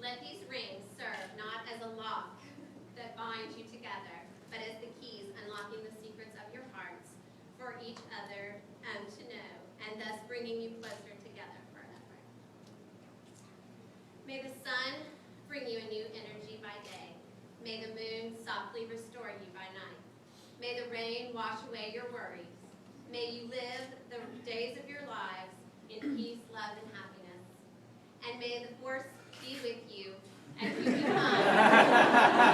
Let these rings serve not as a lock that binds you together, but as the keys unlocking the secrets of your hearts for each other to know, and thus bringing you closer together forever. May the sun bring you a new energy by day. May the moon softly restore you by night. May the rain wash away your worries. May you live the days of your lives in peace, love, and happiness. And may the force be with you as you become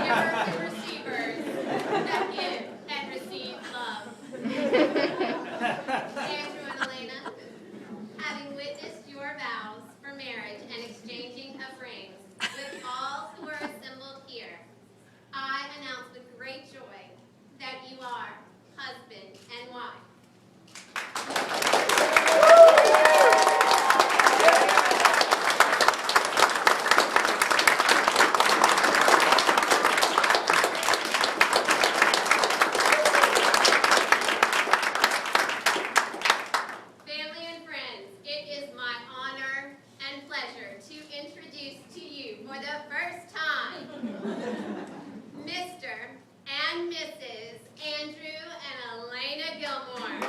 givers and receivers that give and receive love. Andrew and Elena, having witnessed your vows for marriage and exchanging of rings with all who are assembled here, I announce with great joy that you are husband and wife. Family and friends, it is my honor and pleasure to introduce to you for the first time Mr. and Mrs. Andrew and Elena Gilmore.